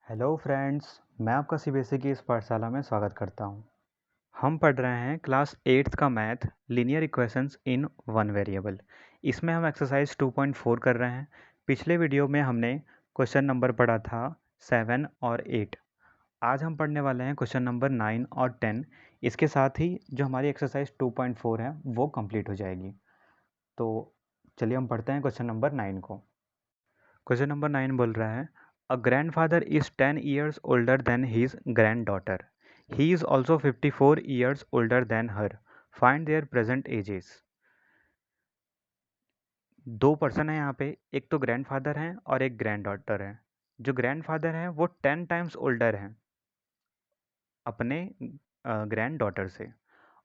Hello friends, मैं आपका CBSE की इस पाठशाला में स्वागत करता हूं। हम पढ़ रहे हैं क्लास 8th का math linear equations in one variable. इसमें हम एक्सरसाइज 2.4 कर रहे हैं। पिछले वीडियो में हमने क्वेश्चन नंबर पढ़ा था 7 और 8। आज हम पढ़ने वाले हैं क्वेश्चन नंबर 9 और 10। इसके साथ ही जो हमारी एक्सरसाइज 2.4 है वो कंप्लीट हो जाएगी। तो चलिए हम पढ़ते हैं क्वेश्चन नंबर 9 को। क्वेश्चन नंबर 9 बोल रहा है, अ grandfather is 10 years older than his granddaughter. He is also 54 years older than her. Find their present ages. दो पर्सन है यहाँ पे, एक तो ग्रैंडफादर है और एक ग्रैंड है। जो ग्रैंडफादर है वो 10 टाइम्स ओल्डर है अपने ग्रैंड से।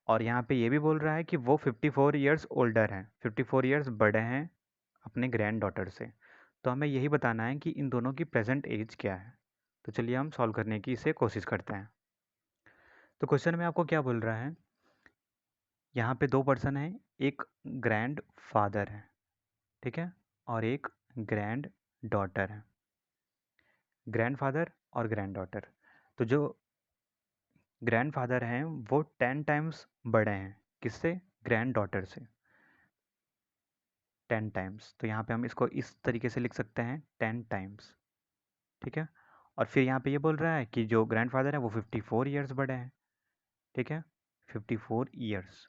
और यहाँ पे ये भी बोल रहा है कि वो 54 ईयर्स ओल्डर हैं, 54 ईयर्स बड़े हैं अपने ग्रैंड से। तो हमें यही बताना है कि इन दोनों की प्रेजेंट एज क्या है। तो चलिए हम सॉल्व करने की इसे कोशिश करते हैं। तो क्वेश्चन में आपको क्या बोल रहा है, यहाँ पे दो पर्सन है, एक ग्रैंड फादर है, ठीक है, और एक ग्रैंड डॉटर है। ग्रैंड फादर और ग्रैंड डॉटर। तो जो ग्रैंड फादर हैं वो 10 टाइम्स बड़े हैं किससे, ग्रैंड डॉटर से, 10 टाइम्स। तो यहाँ पे हम इसको इस तरीके से लिख सकते हैं 10 टाइम्स, ठीक है। और फिर यहाँ पे ये बोल रहा है कि जो ग्रैंडफादर है वो 54 ईयर्स बड़े हैं, ठीक है, 54 ईयर्स।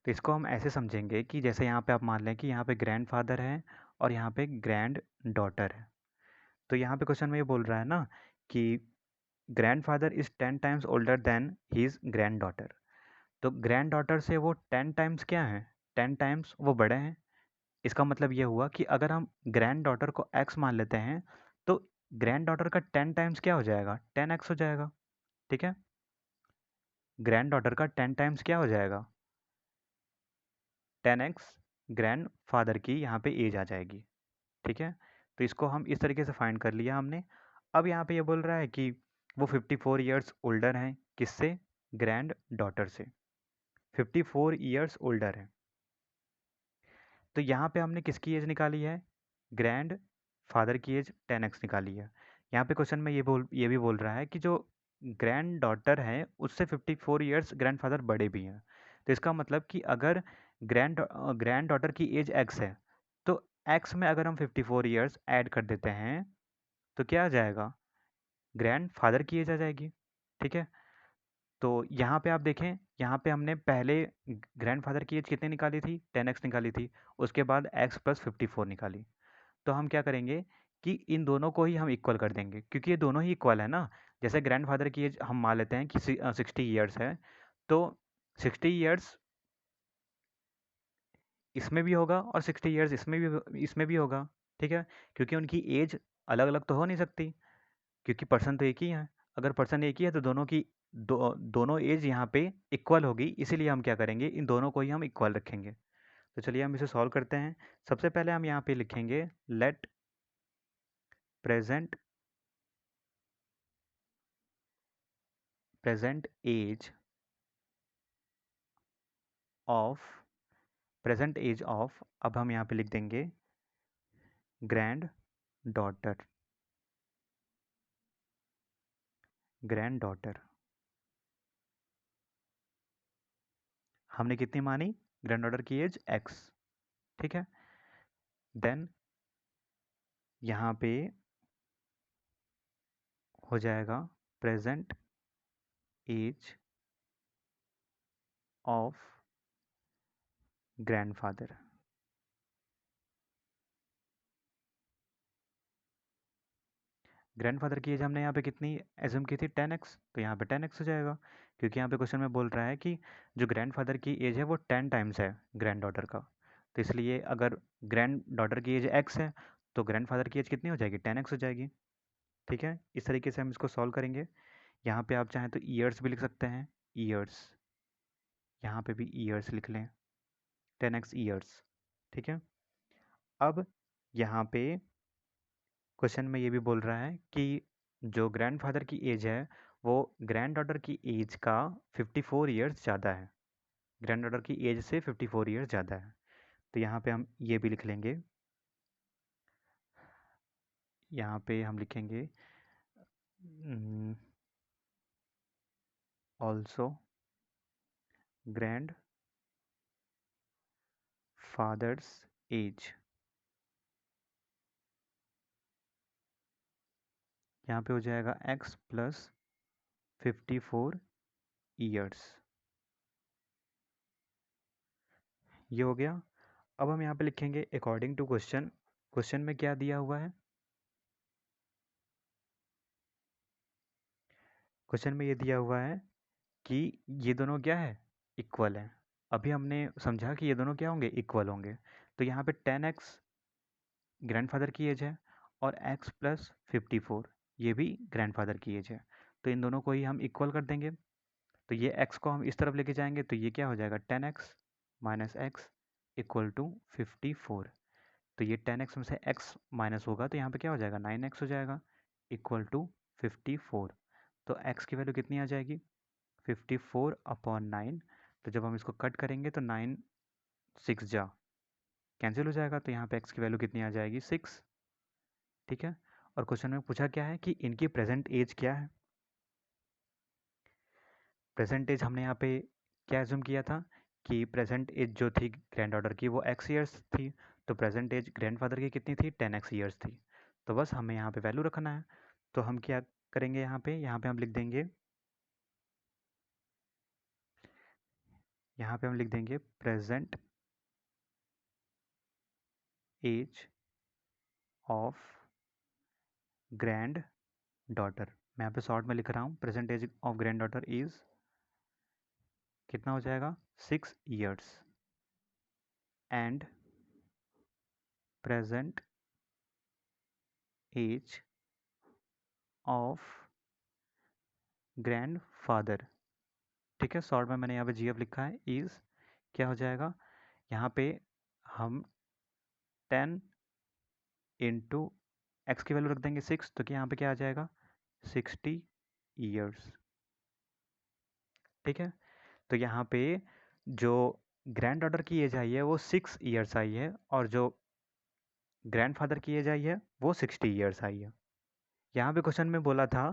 तो इसको हम ऐसे समझेंगे कि जैसे यहाँ पे आप मान लें कि यहाँ पे ग्रैंडफादर है और यहाँ पे ग्रैंड डॉटर है। तो यहाँ पे क्वेश्चन में ये बोल रहा है ना कि grandfather is 10 times older than his granddaughter. तो ग्रैंड डॉटर से वो 10 टाइम्स क्या है, 10 टाइम्स वो बड़े हैं। इसका मतलब ये हुआ कि अगर हम ग्रैंड डॉटर को x मान लेते हैं तो ग्रैंड डॉटर का 10 टाइम्स क्या हो जाएगा, 10x हो जाएगा, ठीक है। ग्रैंड डॉटर का 10 टाइम्स क्या हो जाएगा, 10x ग्रैंड फादर की यहाँ पे एज आ जाएगी, ठीक है। तो इसको हम इस तरीके से फाइंड कर लिया हमने। अब यहाँ पे ये बोल रहा है कि वो 54 ईयर्स ओल्डर हैं किससे, ग्रैंड डॉटर से, 54 ईयर्स ओल्डर है। तो यहाँ पे हमने किसकी एज निकाली है, ग्रैंड फादर की एज 10x निकाली है। यहाँ पे क्वेश्चन में ये भी बोल रहा है कि जो ग्रैंड डॉटर है उससे 54 ईयर्स ग्रैंड फादर बड़े भी हैं। तो इसका मतलब कि अगर ग्रैंड डॉटर की एज x है तो x में अगर हम 54 ईयर्स ऐड कर देते हैं तो क्या आ जाएगा, ग्रैंड फादर की एज आ जाएगी, ठीक है। तो यहाँ पे आप देखें, यहाँ पे हमने पहले ग्रैंडफादर की एज कितनी निकाली थी, 10x निकाली थी, उसके बाद x प्लस 54 निकाली। तो हम क्या करेंगे कि इन दोनों को ही हम इक्वल कर देंगे क्योंकि ये दोनों ही इक्वल है ना। जैसे ग्रैंडफादर की एज हम मान लेते हैं कि 60 ईयर्स है, तो 60 ईयर्स इसमें भी होगा और 60 ईयर्स इसमें भी होगा, ठीक है। क्योंकि उनकी एज अलग अलग तो हो नहीं सकती क्योंकि पर्सन तो एक ही है। अगर पर्सन एक ही है तो दोनों की दोनों एज यहाँ पे इक्वल होगी, इसीलिए हम क्या करेंगे, इन दोनों को ही हम इक्वल रखेंगे। तो चलिए हम इसे सॉल्व करते हैं। सबसे पहले हम यहाँ पे लिखेंगे लेट प्रेजेंट एज ऑफ अब हम यहाँ पे लिख देंगे ग्रैंड डॉटर, हमने कितनी मानी, ग्रैंड डॉटर की एज x, ठीक है। देन यहाँ पे हो जाएगा present age of grandfather. Grandfather की एज हमने यहाँ पे कितनी एज्यूम की थी, 10x, तो यहाँ पे 10x हो जाएगा क्योंकि यहाँ पे क्वेश्चन में बोल रहा है कि जो ग्रैंडफादर की एज है वो 10 टाइम्स है ग्रैंड डॉटर का। तो इसलिए अगर ग्रैंड डॉटर की एज x है तो ग्रैंडफादर की एज कितनी हो जाएगी, 10x हो जाएगी, ठीक है। इस तरीके से हम इसको सॉल्व करेंगे। यहाँ पे आप चाहें तो ईयर्स भी लिख सकते हैं, ईयर्स, यहाँ पे भी ईयर्स लिख लें, 10x ईयर्स, ठीक है। अब यहाँ पे क्वेश्चन में ये भी बोल रहा है कि जो ग्रैंडफादर की एज है वो ग्रैंड डॉटर की एज का 54 ईयर्स ज़्यादा है, ग्रैंड डॉटर की एज से 54 ईयर्स ज़्यादा है। तो यहाँ पे हम ये भी लिख लेंगे, यहाँ पे हम लिखेंगे ऑल्सो ग्रैंड फादर्स एज। यहाँ पे हो जाएगा x प्लस 54 ईयर्स। ये हो गया। अब हम यहाँ पे लिखेंगे अकॉर्डिंग टू क्वेश्चन। क्वेश्चन में क्या दिया हुआ है? क्वेश्चन में ये दिया हुआ है कि ये दोनों क्या है, इक्वल है। अभी हमने समझा कि ये दोनों क्या होंगे, इक्वल होंगे। तो यहाँ पे 10x ग्रैंडफादर की एज है और x प्लस 54 ये भी ग्रैंडफादर की एज है। तो इन दोनों को ही हम इक्वल कर देंगे। तो ये x को हम इस तरफ लेके जाएंगे तो ये क्या हो जाएगा, 10x minus x equal to 54। तो ये 10x में से x माइनस होगा तो यहाँ पे क्या हो जाएगा, 9x हो जाएगा इक्वल टू 54। तो x की वैल्यू कितनी आ जाएगी, 54/9। तो जब हम इसको कट करेंगे तो 9 6 जा कैंसिल हो जाएगा। तो यहाँ पे x की वैल्यू कितनी आ जाएगी, 6। ठीक है। और क्वेश्चन में पूछा क्या है कि इनकी प्रेजेंट एज क्या है। प्रेजेंट एज हमने यहाँ पे क्या एज्यूम किया था कि प्रेजेंट एज जो थी ग्रैंड ऑर्डर की वो x ईयर्स थी। तो प्रेजेंट एज ग्रैंडफादर की कितनी थी, 10x ईयर्स थी। तो बस हमें यहाँ पे वैल्यू रखना है। तो हम क्या करेंगे, यहाँ पे हम लिख देंगे, यहाँ पे हम लिख देंगे present age of granddaughter. मैं यहाँ पे शॉर्ट में लिख रहा हूँ, present age of granddaughter is कितना हो जाएगा, 6 years. And present age of grandfather. ठीक है, शॉर्ट में मैंने यहाँ पे GF लिखा है, इज क्या हो जाएगा, यहाँ पे हम 10 इंटू एक्स की वैल्यू रख देंगे 6। तो क्या यहाँ पे क्या आ जाएगा, 60 ईयर्स। ठीक है। तो यहाँ पे जो ग्रैंड डॉटर की एज आई है वो 6 ईयर्स आई है और जो ग्रैंडफादर की एज आई है वो 60 ईयर्स आई है। यहाँ पे क्वेश्चन में बोला था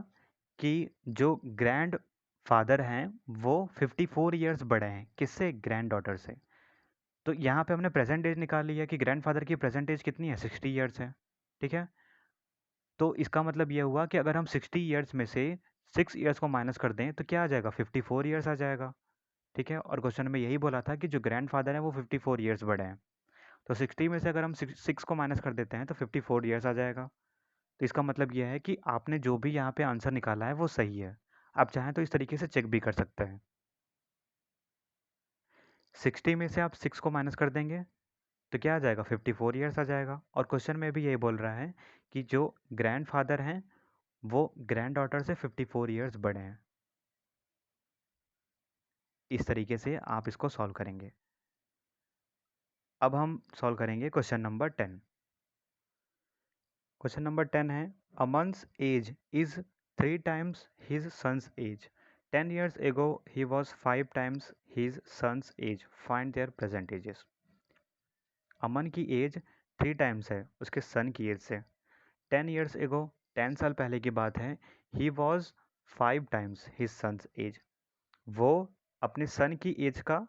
कि जो ग्रैंड फादर हैं वो 54 ईयर्स बड़े हैं, किससे, ग्रैंड डॉटर से। तो यहाँ पे हमने प्रेजेंट एज निकाल लिया कि ग्रैंडफादर की प्रेजेंट एज कितनी है, 60 ईयर्स है। ठीक है। तो इसका मतलब ये हुआ कि अगर हम 60 ईयर्स में से 6 ईयर्स को माइनस कर दें तो क्या आ जाएगा, 54 ईयर्स आ जाएगा। ठीक है। और क्वेश्चन में यही बोला था कि जो ग्रैंडफादर है वो 54 ईयर्स बड़े हैं। तो 60 में से अगर हम 6 को माइनस कर देते हैं तो 54 ईयर्स आ जाएगा। तो इसका मतलब यह है कि आपने जो भी यहाँ पे आंसर निकाला है वो सही है। आप चाहें तो इस तरीके से चेक भी कर सकते हैं। 60 में से आप 6 को माइनस कर देंगे तो क्या आ जाएगा, 54 ईयर्स आ जाएगा। और क्वेश्चन में भी यही बोल रहा है कि जो ग्रैंडफादर हैं वो ग्रैंड डॉटर से 54 ईयर्स बड़े हैं। इस तरीके से आप इसको सॉल्व करेंगे। अब हम सॉल्व करेंगे क्वेश्चन नंबर 10। क्वेश्चन नंबर 10 है, अ मंथ's as is 3 times his son's age. 10 years ago he was 5 times his son's age. Find their present ages. अमन की एज 3 टाइम्स है उसके सन की एज से। 10 years ago 10 साल पहले की बात है, he was 5 times his son's age. वो अपने सन की एज का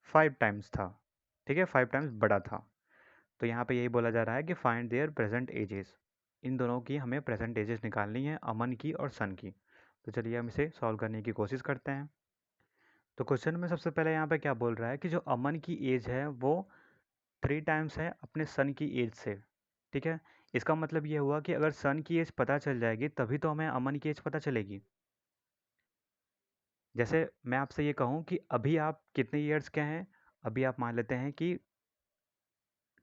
5 टाइम्स था। ठीक है, 5 टाइम्स बड़ा था। तो यहाँ पे यही बोला जा रहा है कि फाइंड देयर प्रेजेंट एजेस। इन दोनों की हमें प्रेजेंट एजेस निकालनी है, अमन की और सन की। तो चलिए हम इसे सॉल्व करने की कोशिश करते हैं। तो क्वेश्चन में सबसे पहले यहाँ पे क्या बोल रहा है कि जो अमन की एज है वो 3 टाइम्स है अपने सन की एज से। ठीक है। इसका मतलब ये हुआ कि अगर सन की एज पता चल जाएगी तभी तो हमें अमन की एज पता चलेगी। जैसे मैं आपसे ये कहूँ कि अभी आप कितने ईयर्स के हैं, अभी आप मान लेते हैं कि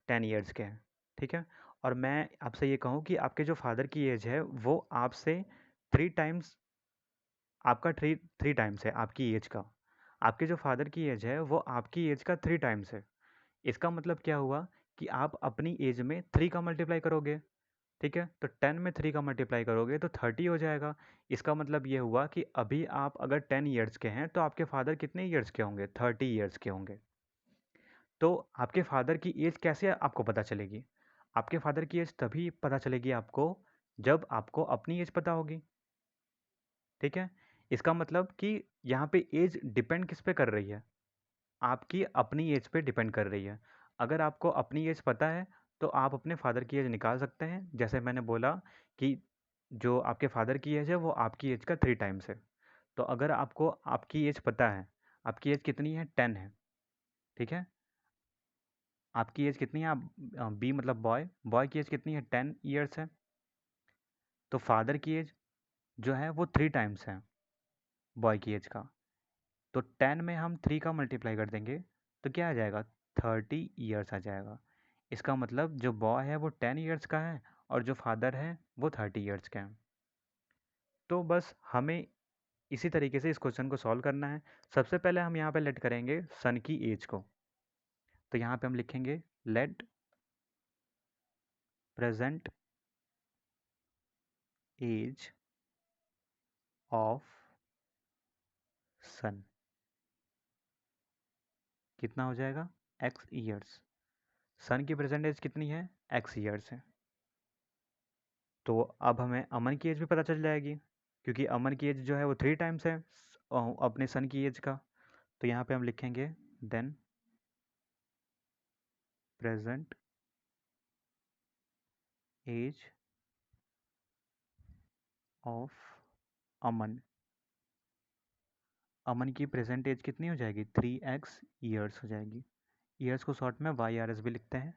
10 ईयर्स के हैं। ठीक है। और मैं आपसे ये कहूँ कि आपके जो फादर की एज है वो आपसे 3 टाइम्स, आपका थ्री टाइम्स है आपकी एज का। आपके जो फादर की एज है वो आपकी एज का 3 टाइम्स है। इसका मतलब क्या हुआ कि आप अपनी एज में 3 का मल्टीप्लाई करोगे। ठीक है। तो 10 में 3 का मल्टीप्लाई करोगे तो 30 हो जाएगा। इसका मतलब ये हुआ कि अभी आप अगर 10 ईयर्स के हैं तो आपके फादर कितने ईयर्स के होंगे, 30 ईयर्स के होंगे। तो आपके फादर की एज कैसे आपको पता चलेगी, आपके फादर की एज तभी पता चलेगी आपको जब आपको अपनी एज पता होगी। ठीक है, इसका मतलब कि यहाँ पे एज डिपेंड किस पे कर रही है, आपकी अपनी एज पे डिपेंड कर रही है। अगर आपको अपनी एज पता है तो आप अपने फादर की एज निकाल सकते हैं। जैसे मैंने बोला कि जो आपके फादर की एज है वो आपकी एज का 3 टाइम्स है। तो अगर आपको आपकी एज पता है, आपकी एज कितनी है, 10 है। ठीक है, आपकी एज कितनी है, आप बी मतलब बॉय, बॉय की एज कितनी है, 10 ईयर्स है। तो फादर की एज जो है वो 3 टाइम्स है बॉय की एज का। तो 10 में हम 3 का मल्टीप्लाई कर देंगे तो क्या आ जाएगा, 30 ईयर्स आ जाएगा। इसका मतलब जो बॉय है वो 10 ईयर्स का है और जो फादर है वो 30 ईयर्स का है। तो बस हमें इसी तरीके से इस क्वेश्चन को सॉल्व करना है। सबसे पहले हम यहाँ पे लेट करेंगे सन की एज को। तो यहाँ पे हम लिखेंगे लेट प्रेजेंट एज ऑफ सन कितना हो जाएगा, एक्स ईयर्स। सन की प्रेजेंट एज कितनी है, एक्स ईयर्स है। तो अब हमें अमन की एज भी पता चल जाएगी, क्योंकि अमन की एज जो है वो 3 टाइम्स है अपने सन की एज का। तो यहाँ पे हम लिखेंगे देन प्रेजेंट एज ऑफ अमन। अमन की प्रेजेंट एज कितनी हो जाएगी, 3x ईयर्स हो जाएगी। ईयर्स को शॉर्ट में YRS भी लिखते हैं।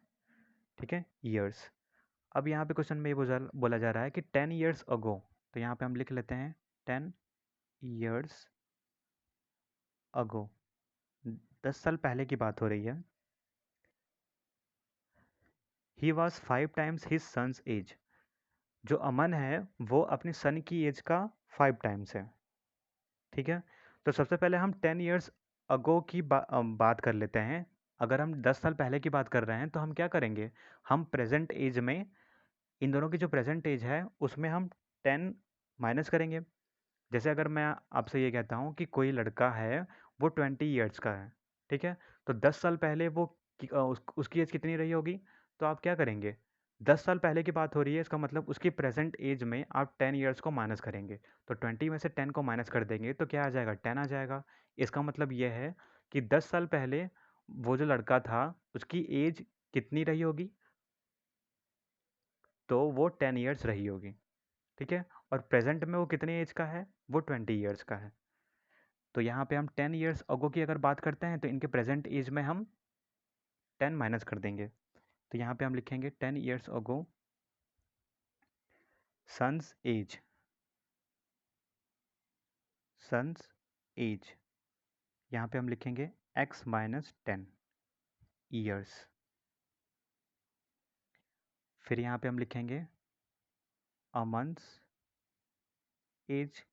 ठीक है, ईयर्स। अब यहाँ पे क्वेश्चन में ये बोला जा रहा है कि 10 ईयर्स अगो। तो यहाँ पे हम लिख लेते हैं 10 ईयर्स अगो, 10 साल पहले की बात हो रही है। He was 5 times his son's age. जो अमन है वो अपनी सन की एज का 5 टाइम्स है। ठीक है, तो सबसे पहले हम 10 ईयर्स अगो की बात कर लेते हैं। अगर हम 10 साल पहले की बात कर रहे हैं तो हम क्या करेंगे, हम प्रेजेंट एज में इन दोनों की जो प्रेजेंट एज है उसमें हम 10 माइनस करेंगे। जैसे अगर मैं आपसे ये कहता हूँ कि कोई लड़का है वो 20 ईयर्स का है। ठीक है, तो 10 साल पहले वो उसकी एज कितनी रही होगी। तो आप क्या करेंगे, 10 साल पहले की बात हो रही है, इसका मतलब उसकी प्रेजेंट एज में आप 10 ईयर्स को माइनस करेंगे। तो 20 में से 10 को माइनस कर देंगे तो क्या आ जाएगा, 10 आ जाएगा। इसका मतलब यह है कि 10 साल पहले वो जो लड़का था उसकी एज कितनी रही होगी, तो वो 10 ईयर्स रही होगी। ठीक है, और प्रेजेंट में वो कितनी एज का है, वो 20 ईयर्स का है। तो यहाँ पे हम 10 ईयर्स अगो की अगर बात करते हैं तो इनके प्रेजेंट एज में हम 10 माइनस कर देंगे। तो यहाँ पे हम लिखेंगे 10 years ago son's age, son's age. यहाँ पे हम लिखेंगे x माइनस 10 ईयर्स। फिर यहाँ पे हम लिखेंगे अमन्स एज,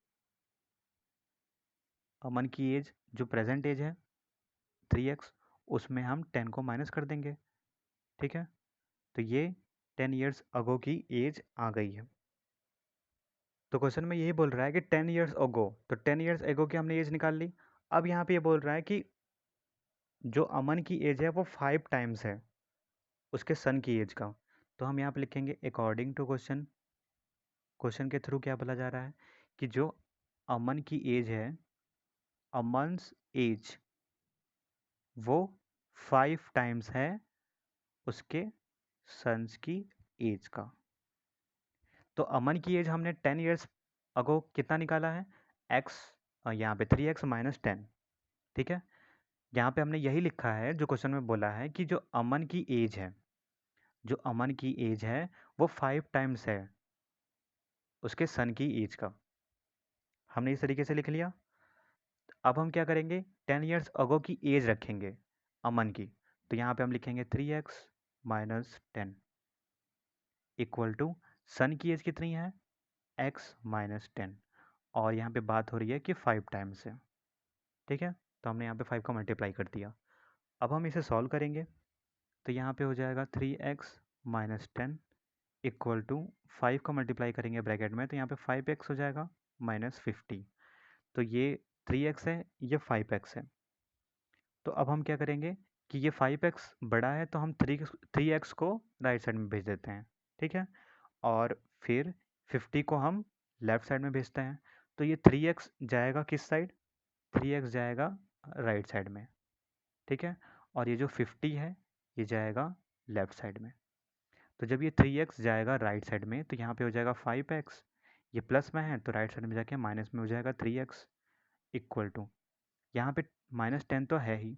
अमन की एज जो प्रेजेंट एज है 3x, उसमें हम 10 को माइनस कर देंगे। ठीक है, तो ये 10 ईयर्स अगो की एज आ गई है। तो क्वेश्चन में यही बोल रहा है कि 10 ईयर्स अगो, तो 10 ईयर्स अगो की हमने एज निकाल ली। अब यहाँ पे ये बोल रहा है कि जो अमन की एज है वो 5 टाइम्स है उसके सन की एज का। तो हम यहाँ पे लिखेंगे अकॉर्डिंग टू क्वेश्चन। क्वेश्चन के थ्रू क्या बोला जा रहा है कि जो अमन की एज है, अमन्स एज वो 5 टाइम्स है उसके सन्स की एज का। तो अमन की एज हमने 10 ईयर्स अगो कितना निकाला है, एक्स, यहाँ पे 3x माइनस 10। ठीक है, यहाँ पे हमने यही लिखा है जो क्वेश्चन में बोला है कि जो अमन की एज है, जो अमन की एज है वो 5 टाइम्स है उसके सन की एज का। हमने इस तरीके से लिख लिया। अब हम क्या करेंगे, 10 ईयर्स अगो की एज रखेंगे अमन की। तो यहाँ पे हम लिखेंगे 3x माइनस 10 इक्वल टू सन की एज कितनी है, x माइनस 10, और यहाँ पे बात हो रही है कि 5 टाइम्स है। ठीक है, तो हमने यहाँ पे 5 का मल्टीप्लाई कर दिया। अब हम इसे सॉल्व करेंगे तो यहाँ पे हो जाएगा 3x माइनस 10 इक्वल टू 5 का मल्टीप्लाई करेंगे ब्रैकेट में, तो यहाँ पे 5x हो जाएगा माइनस 50। तो ये 3x है, ये 5x है। तो अब हम क्या करेंगे कि ये 5x बड़ा है तो हम 3x को राइट साइड में भेज देते हैं। ठीक है, और फिर 50 को हम लेफ्ट साइड में भेजते हैं, तो ये 3x जाएगा किस साइड? 3x जाएगा राइट साइड में, ठीक है। और ये जो 50 है ये जाएगा लेफ्ट साइड में। तो जब ये 3x जाएगा राइट साइड में तो यहाँ पे हो जाएगा 5x, ये प्लस में है तो राइट साइड में जाके माइनस में हो जाएगा 3x, इक्वल टू यहाँ पे -10 तो है ही,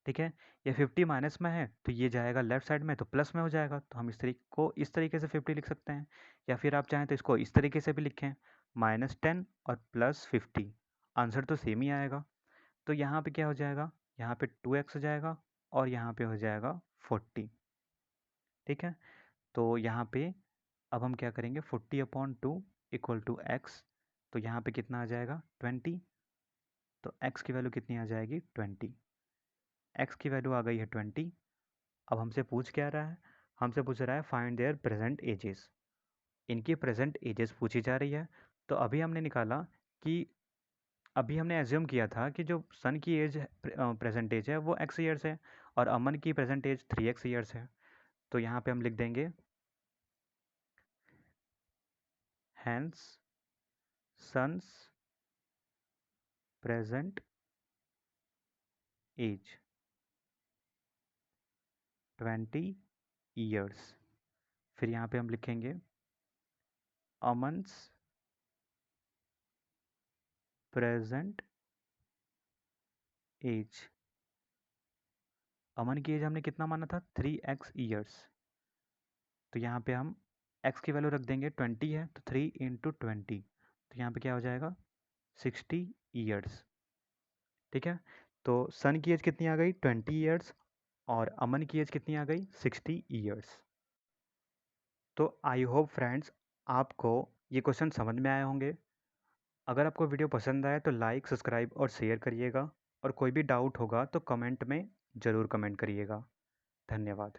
ठीक है। ये 50 माइनस में है तो ये जाएगा लेफ्ट साइड में तो प्लस में हो जाएगा, तो हम इस तरीके से 50 लिख सकते हैं, या फिर आप चाहें तो इसको इस तरीके से भी लिखें, -10 और +50, आंसर तो सेम ही आएगा। तो यहाँ पे क्या हो जाएगा, यहाँ पे 2x हो जाएगा और यहाँ पे हो जाएगा 40, ठीक है। तो यहाँ पे अब हम क्या करेंगे, 40/2 इक्वल टू x, तो यहाँ पे कितना आ जाएगा 20, तो x की वैल्यू कितनी आ जाएगी 20, x की वैल्यू आ गई है 20। अब हमसे पूछ क्या रहा है, हमसे पूछ रहा है फाइंड देयर प्रेजेंट एजेस, इनकी प्रेजेंट एजेस पूछी जा रही है। तो अभी हमने निकाला कि अभी हमने एज्यूम किया था कि जो सन की एज प्रेजेंट एज है वो x ईयर्स है और अमन की प्रेजेंट एज 3x ईयर्स है। तो यहाँ पे हम लिख देंगे hence son's present age 20 years. फिर यहाँ पे हम लिखेंगे अमन्स प्रेजेंट एज, अमन की एज हमने कितना माना था 3x ईयर्स, तो यहाँ पे हम x की वैल्यू रख देंगे 20 है तो 3 × 20, तो यहाँ पे क्या हो जाएगा 60 ईयर्स, ठीक है। तो सन की एज कितनी आ गई 20 ईयर्स और अमन की एज कितनी आ गई 60 ईयर्स। तो आई होप फ्रेंड्स आपको ये क्वेश्चन समझ में आए होंगे। अगर आपको वीडियो पसंद आए तो लाइक सब्सक्राइब और शेयर करिएगा, और कोई भी डाउट होगा तो कमेंट में ज़रूर कमेंट करिएगा। धन्यवाद।